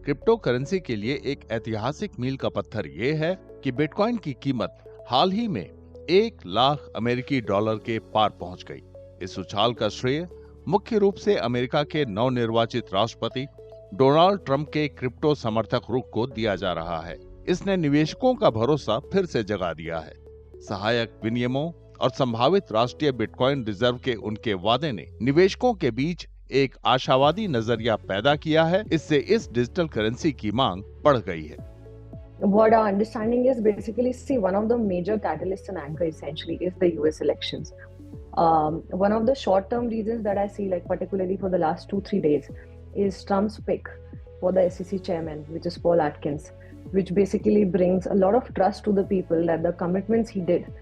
Crypto currency के लिए एक ऐतिहासिक मील का पत्थर ये है कि बिटकॉइन की कीमत हाल ही में 1 लाख अमेरिकी डॉलर के पार पहुंच गई। इस उछाल का श्रेय मुख्य रूप से अमेरिका के नवनिर्वाचित राष्ट्रपति डोनाल्ड ट्रंप के क्रिप्टो समर्थक रुख को दिया जा रहा है। इसने निवेशकों का भरोसा फिर से जगा दिया है। सहायक विनियमों और संभावित राष्ट्रीय बिटकॉइन रिजर्व के उनके वादे ने निवेशकों के बीच एक आशावादी नजरिया पैदा किया है। इससे इस डिजिटल करेंसी की मांग बढ़ गई है। What our understanding is basically, see, one of the major catalysts and anchor essentially is the US elections. One of the short-term reasons that I see, like particularly for the last 2-3 days, is Trump's pick for the SEC chairman, which is Paul Atkins, which basically brings a lot of trust to the people that the commitments he did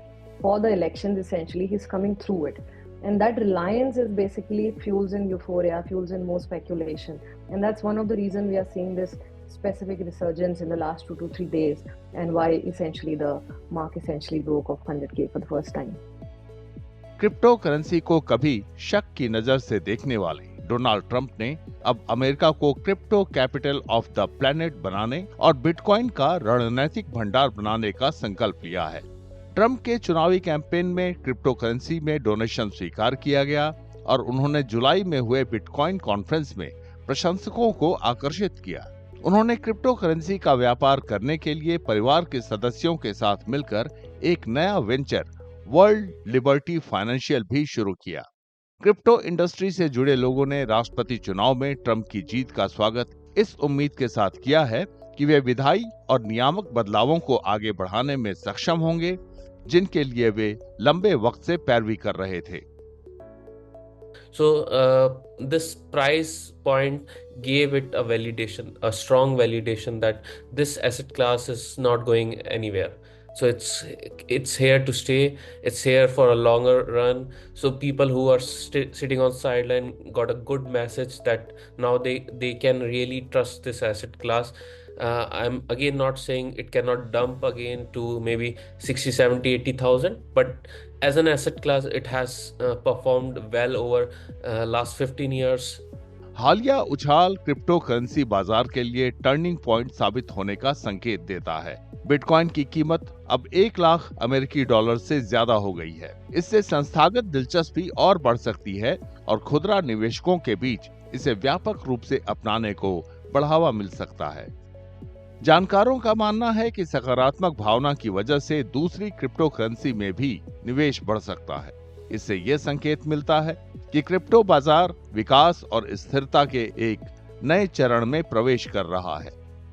for the elections, essentially, he's coming through it. And that reliance is basically fuels in euphoria, fuels in more speculation. And that's one of the reasons we are seeing this specific resurgence in the last 2 to 3 days, and why essentially the mark essentially broke of 100K for the first time. Crypto currency को कभी शक की नजर से देखने वाले Donald Trump ने अब अमेरिका को crypto capital of the planet बनाने और बिटकॉइन का रणनीतिक भंडार बनाने का संकल्प लिया है। ट्रंप के चुनावी कैंपेन में क्रिप्टो करेंसी में डोनेशन स्वीकार किया गया और उन्होंने जुलाई में हुए बिटकॉइन कॉन्फ्रेंस में प्रशंसकों को आकर्षित किया। उन्होंने क्रिप्टो करेंसी का व्यापार करने के लिए परिवार के सदस्यों के साथ मिलकर एक नया वेंचर वर्ल्ड लिबर्टी फाइनेंशियल भी शुरू किया। क्रिप्टो इंडस्ट्री से जुड़े लोगों ने राष्ट्रपति चुनाव में ट्रंप की जीत का स्वागत इस उम्मीद के साथ किया है कि वे विधायी और नियामक बदलावों को आगे बढ़ाने में सक्षम होंगे, जिनके लिए वे लंबे वक्त से पैरवी कर रहे थे। So this price point gave it a validation, a strong validation that this asset class is not going anywhere. So it's here to stay. It's here for a longer run. So people who are sitting on sideline got a good message that now they can really trust this asset class. I'm again not saying it cannot dump again to maybe 60, 70, 80,000, but as an asset class, it has performed well over last 15 years. हालिया उछाल crypto currency बाजार के लिए turning point साबित होने का संकेत देता है। बिटकॉइन की कीमत अब 1 लाख अमेरिकी डॉलर से ज्यादा हो गई है। इससे संस्थागत दिलचस्पी और बढ़ सकती है और खुदरा निवेशकों के बीच इसे व्यापक रूप से अपनाने को बढ़ावा मिल सकता है। जानकारों का मानना है कि सकारात्मक भावना की वजह से दूसरी क्रिप्टो करेंसी में भी निवेश बढ़ सकता है। इससे ये संकेत मिलता है कि क्रिप्टो बाजार विकास और स्थिरता के एक नए चरण में प्रवेश कर रहा है।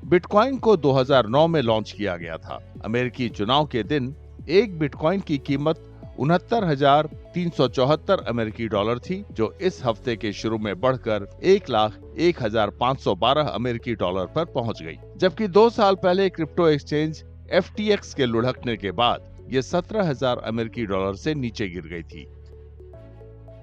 बिटकॉइन को 2009 में लॉन्च किया गया था। अमेरिकी चुनाव के दिन एक बिटकॉइन की कीमत 69,374 अमेरिकी डॉलर थी, जो इस हफ्ते के शुरू में बढ़कर 1,01,512 अमेरिकी डॉलर पर पहुंच गई। जबकि 2 साल पहले क्रिप्टो एक्सचेंज FTX के लुढ़कने के बाद ये 17,000 अमेरिकी डॉलर से नीचे गिर गई थी।